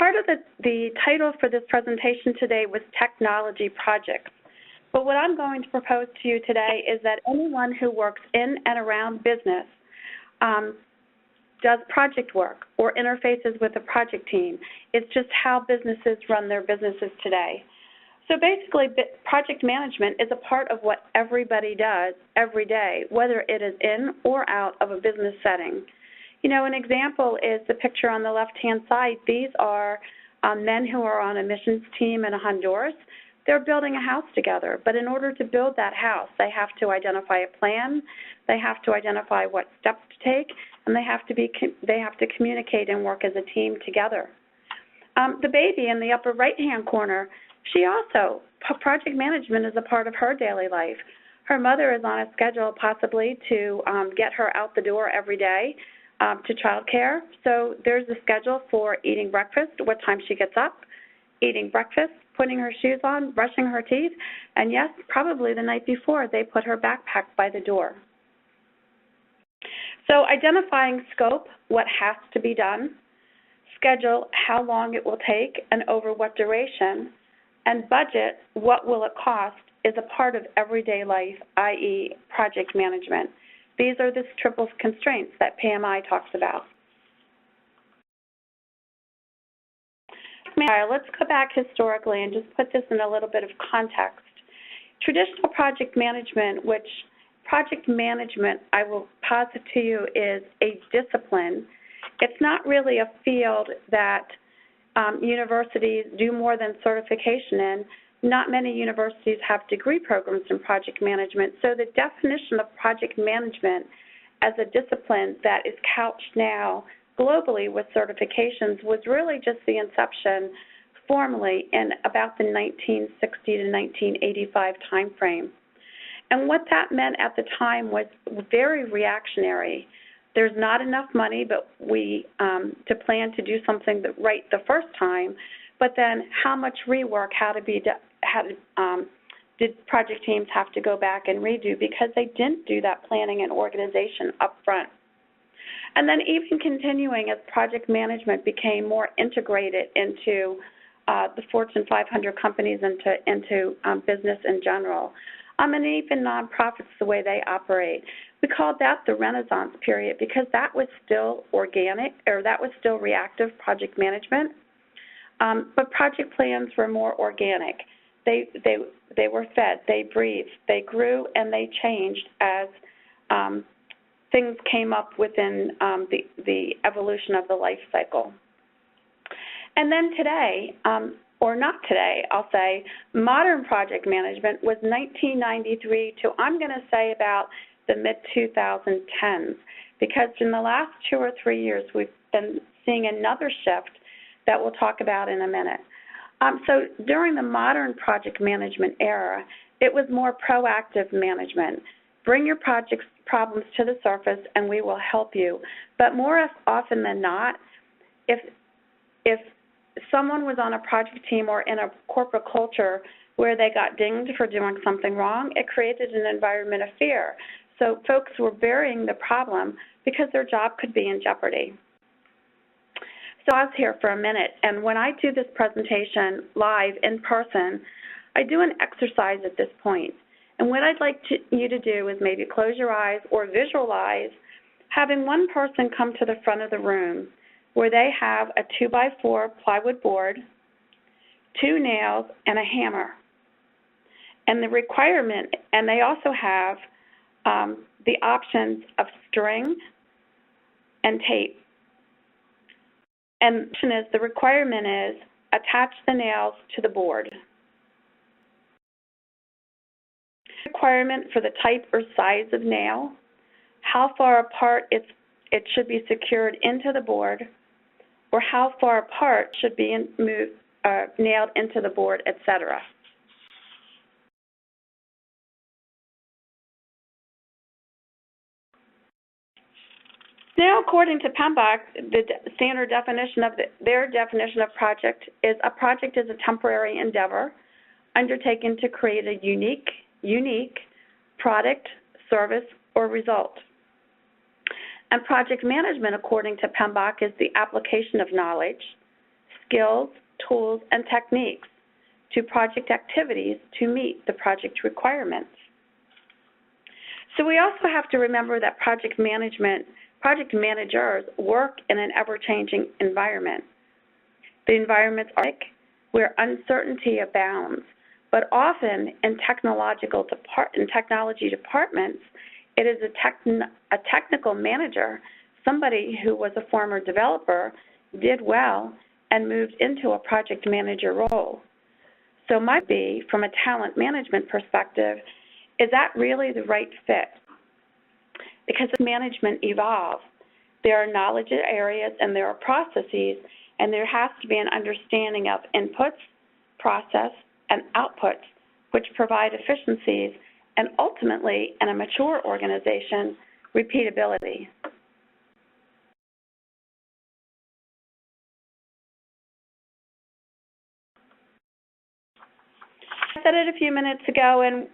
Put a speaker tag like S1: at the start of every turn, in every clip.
S1: part of the title for this presentation today was Technology Projects. But what I'm going to propose to you today is that anyone who works in and around business does project work or interfaces with a project team. It's just how businesses run their businesses today. So basically, project management is a part of what everybody does every day, whether it is in or out of a business setting. You know, an example is the picture on the left-hand side. These are men who are on a missions team in Honduras. They're building a house together, but in order to build that house, they have to identify a plan, they have to identify what steps to take, and they have to communicate and work as a team together. The baby in the upper right-hand corner, project management is a part of her daily life. Her mother is on a schedule possibly to get her out the door every day to childcare. So there's a schedule for eating breakfast, what time she gets up, eating breakfast, putting her shoes on, brushing her teeth, and yes, probably the night before they put her backpack by the door. So identifying scope, what has to be done, schedule, how long it will take and over what duration, and budget, what will it cost, is a part of everyday life, i.e. project management. These are the triple constraints that PMI talks about. Let's go back historically and just put this in a little bit of context. Traditional project management, which project management, I will posit to you, is a discipline. It's not really a field that universities do more than certification in. Not many universities have degree programs in project management, so the definition of project management as a discipline that is couched now globally with certifications was really just the inception formally in about the 1960 to 1985 time frame. And what that meant at the time was very reactionary. There's not enough money but to plan to do something right the first time, but then how much rework did project teams have to go back and redo because they didn't do that planning and organization up front. And then even continuing as project management became more integrated into the Fortune 500 companies, into business in general, and even nonprofits, the way they operate. We called that the Renaissance period because that was still organic, or that was still reactive project management. But project plans were more organic. They were fed, they breathed, they grew, and they changed as things came up within the evolution of the life cycle. And then today, or not today, I'll say, modern project management was 1993 to, I'm going to say, about the mid-2010s, because in the last 2 or 3 years we've been seeing another shift that we'll talk about in a minute. So during the modern project management era, it was more proactive management. Bring your project's problems to the surface and we will help you. But more often than not, if someone was on a project team or in a corporate culture where they got dinged for doing something wrong, it created an environment of fear. So folks were burying the problem because their job could be in jeopardy. So I was here for a minute, and when I do this presentation live in person, I do an exercise at this point. And what I'd like you to do is maybe close your eyes or visualize having one person come to the front of the room where they have a 2x4 plywood board, 2 nails, and a hammer. And the requirement, and they also have the options of string and tape. And the requirement is attach the nails to the board. Requirement for the type or size of nail, how far apart it should be secured into the board, or how far apart should be nailed into the board, etc. Now, according to PMBOK, the standard definition of their definition of project is a project is a temporary endeavor undertaken to create a unique product, service, or result. And project management, according to PMBOK, is the application of knowledge, skills, tools, and techniques to project activities to meet the project requirements. So we also have to remember that project managers work in an ever-changing environment. The environments are where uncertainty abounds, but often in technology departments, it is a technical manager, somebody who was a former developer, did well, and moved into a project manager role. So might be, from a talent management perspective, is that really the right fit? Because as management evolves, there are knowledge areas and there are processes, and there has to be an understanding of inputs, process, and outputs, which provide efficiencies and ultimately, in a mature organization, repeatability. I said it a few minutes ago, and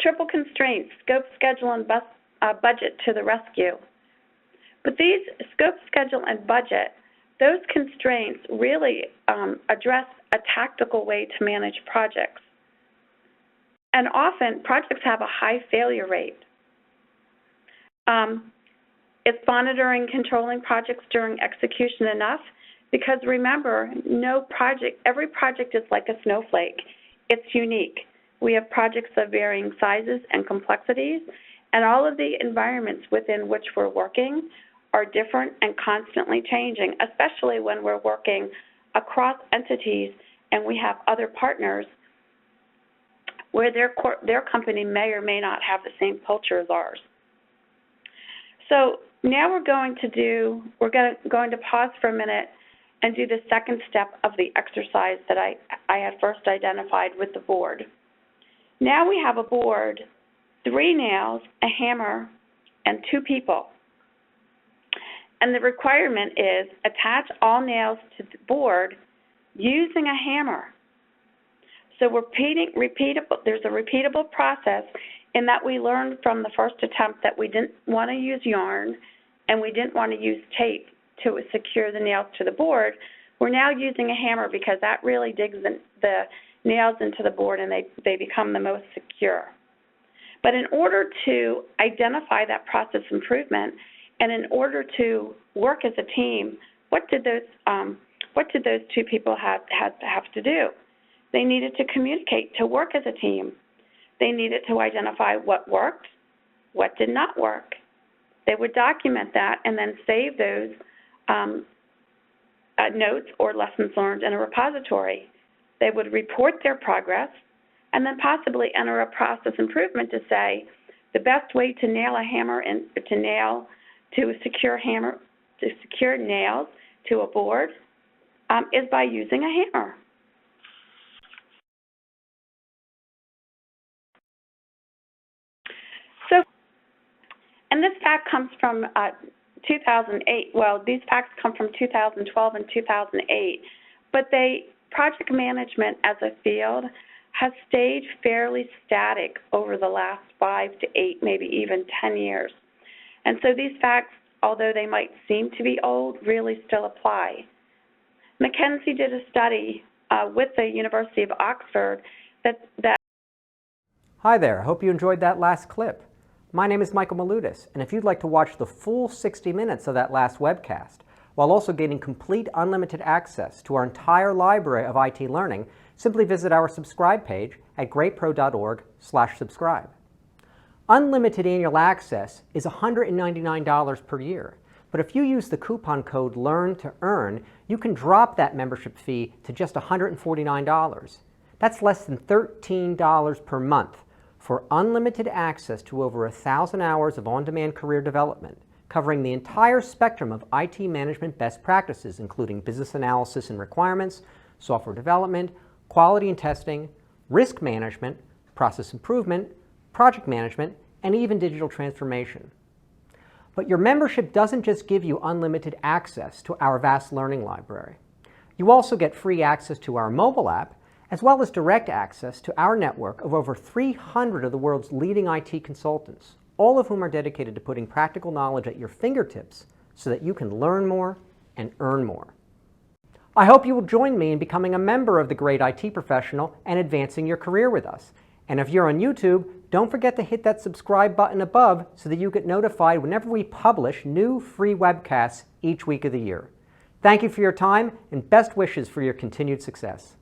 S1: triple constraints, scope, schedule, and budget to the rescue. But these scope, schedule, and budget, those constraints really address a tactical way to manage projects. And often, projects have a high failure rate. Is monitoring, controlling projects during execution enough? Because remember, every project is like a snowflake. It's unique. We have projects of varying sizes and complexities, and all of the environments within which we're working are different and constantly changing, especially when we're working across entities and we have other partners where their company may or may not have the same culture as ours. So now we're going to pause for a minute and do the second step of the exercise that I had first identified with the board. Now we have a board, 3 nails, a hammer, and 2 people. And the requirement is attach all nails to the board using a hammer. So there's a repeatable process in that we learned from the first attempt that we didn't want to use yarn and we didn't want to use tape to secure the nails to the board. We're now using a hammer because that really digs the nails into the board and they become the most secure. But in order to identify that process improvement and in order to work as a team, what did those 2 people have to do? They needed to communicate, to work as a team. They needed to identify what worked, what did not work. They would document that and then save those notes or lessons learned in a repository. They would report their progress and then possibly enter a process improvement to say the best way to nail a hammer and to secure nails to a board is by using a hammer. So, and this fact comes from 2008. Well, these facts come from 2012 and 2008, but project management as a field has stayed fairly static over the last 5 to 8, maybe even 10 years. And so these facts, although they might seem to be old, really still apply. McKinsey did a study with the University of Oxford that
S2: Hi there, I hope you enjoyed that last clip. My name is Michael Maludis, and if you'd like to watch the full 60 minutes of that last webcast, while also gaining complete unlimited access to our entire library of IT learning, simply visit our subscribe page at greatpro.org/subscribe. Unlimited annual access is $199 per year, but if you use the coupon code LEARN2EARN, you can drop that membership fee to just $149. That's less than $13 per month for unlimited access to over 1,000 hours of on-demand career development, covering the entire spectrum of IT management best practices, including business analysis and requirements, software development, quality and testing, risk management, process improvement, project management, and even digital transformation. But your membership doesn't just give you unlimited access to our vast learning library. You also get free access to our mobile app, as well as direct access to our network of over 300 of the world's leading IT consultants, all of whom are dedicated to putting practical knowledge at your fingertips so that you can learn more and earn more. I hope you will join me in becoming a member of the Great IT Professional and advancing your career with us. And if you're on YouTube, don't forget to hit that subscribe button above so that you get notified whenever we publish new free webcasts each week of the year. Thank you for your time and best wishes for your continued success.